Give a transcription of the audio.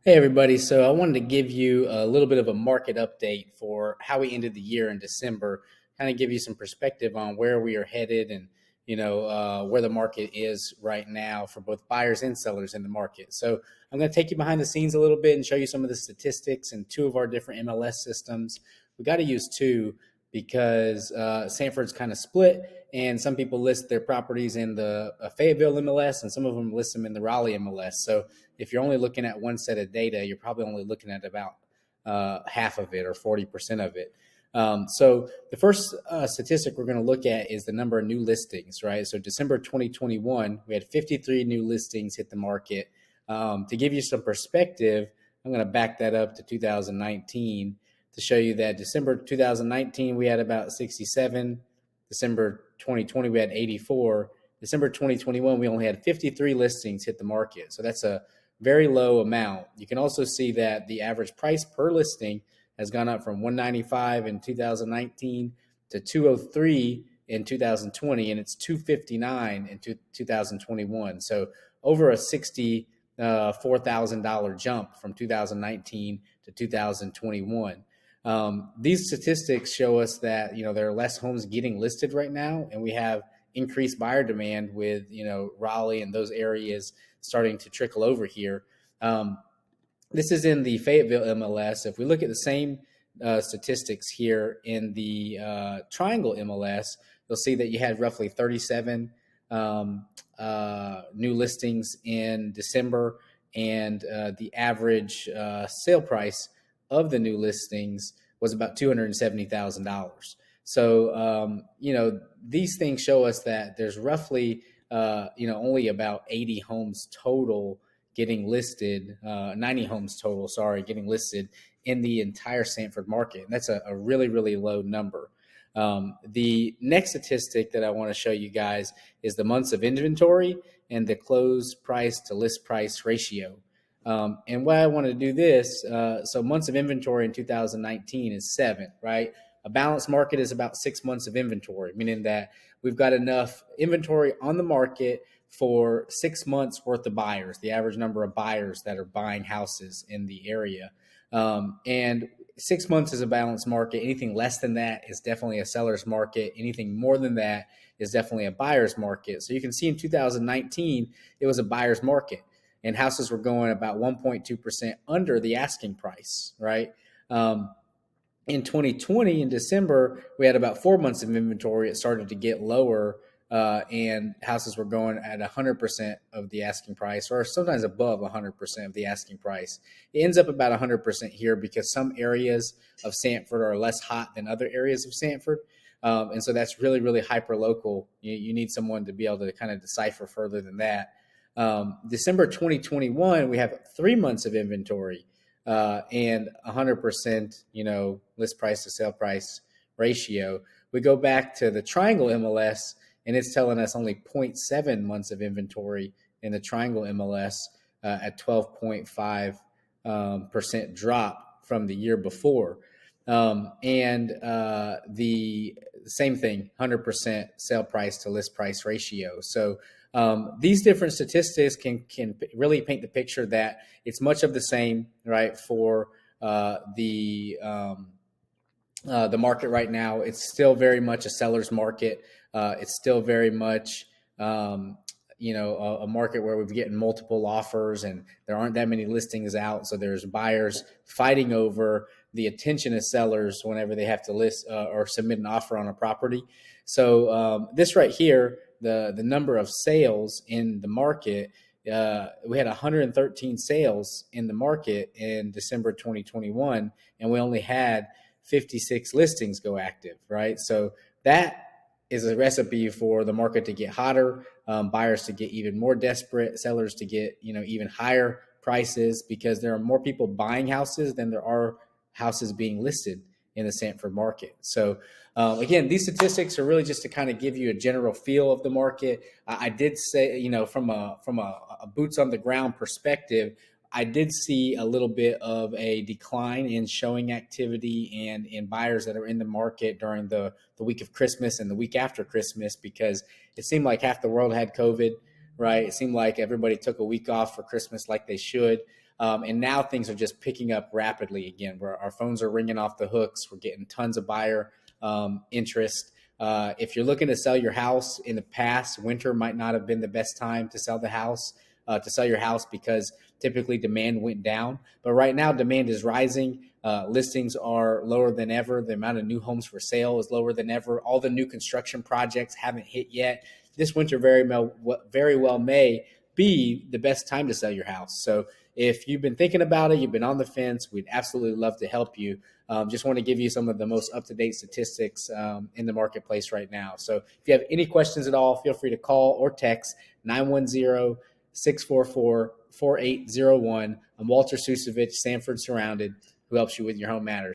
Hey everybody, so I wanted to give you a little bit of a market update for how we ended the year in December, kind of give you some perspective on where we are headed and where the market is right now for both buyers and sellers in the market. So I'm going to take you behind the scenes a little bit and show you some of the statistics and two of our different MLS systems. We got to use two because Sanford's kind of split, and some people list their properties in the Fayetteville MLS, and some of them list them in the Raleigh MLS. So if you're only looking at one set of data, you're probably only looking at about half of it or 40% of it. So the first statistic we're going to look at is the number of new listings, right? So December 2021, we had 53 new listings hit the market. To give you some perspective, I'm going to back that up to 2019 to show you that December 2019, we had about 67. December 2020, we had 84. December 2021, we only had 53 listings hit the market. So that's a very low amount. You can also see that the average price per listing has gone up from $195 in 2019 to $203 in 2020, and it's $259 in 2021. So over a $64,000 jump from 2019 to 2021. These statistics show us that there are less homes getting listed right now, and we have increased buyer demand with Raleigh and those areas starting to trickle over here. This is in the Fayetteville MLS. If we look at the same statistics here in the Triangle MLS, you'll see that you had roughly 37 new listings in December, and the average sale price of the new listings was about $270,000. So, these things show us that there's roughly, only about 80 homes total getting listed, 90 homes total, getting listed in the entire Sanford market. And that's a really, really low number. The next statistic that I want to show you guys is the months of inventory and the close price to list price ratio. And why I want to do this, so months of inventory in 2019 is 7, right? A balanced market is about 6 months of inventory, meaning that we've got enough inventory on the market for 6 months worth of buyers, the average number of buyers that are buying houses in the area. And 6 months is a balanced market. Anything less than that is definitely a seller's market. Anything more than that is definitely a buyer's market. So you can see in 2019, it was a buyer's market, and houses were going about 1.2% under the asking price, right? In 2020, in December, we had about 4 months of inventory. It started to get lower, and houses were going at 100% of the asking price, or sometimes above 100% of the asking price. It ends up about 100% here because some areas of Sanford are less hot than other areas of Sanford. And so that's really, really hyper local. You need someone to be able to kind of decipher further than that. December 2021, we have 3 months of inventory. And 100%, list price to sale price ratio. We go back to the Triangle MLS, and it's telling us only 0.7 months of inventory in the Triangle MLS at 12.5% drop from the year before. And the same thing, 100% sale price to list price ratio. So these different statistics can really paint the picture that it's much of the same, right, for the market right now. It's still very much a seller's market. It's still very much, a market where we're getting multiple offers and there aren't that many listings out. So there's buyers fighting over the attention of sellers whenever they have to list or submit an offer on a property. So this right here, the number of sales in the market, we had 113 sales in the market in December 2021, and we only had 56 listings go active, right? So that is a recipe for the market to get hotter, buyers to get even more desperate, sellers to get even higher prices because there are more people buying houses than there are houses being listed in the Sanford market. So again, these statistics are really just to kind of give you a general feel of the market. I did say, from a boots on the ground perspective, I did see a little bit of a decline in showing activity and in buyers that are in the market during the week of Christmas and the week after Christmas, because it seemed like half the world had COVID, right? It seemed like everybody took a week off for Christmas like they should. And now things are just picking up rapidly again, where our phones are ringing off the hooks. We're getting tons of buyer interest. If you're looking to sell your house in the past, winter might not have been the best time to sell your house because typically demand went down. But right now, demand is rising. Listings are lower than ever. The amount of new homes for sale is lower than ever. All the new construction projects haven't hit yet. This winter very well may be the best time to sell your house. So if you've been thinking about it, you've been on the fence, we'd absolutely love to help you. Just want to give you some of the most up-to-date statistics in the marketplace right now. So if you have any questions at all, feel free to call or text 910-644-4801. I'm Walter Susevich, Sanford Surrounded, who helps you with your home matters.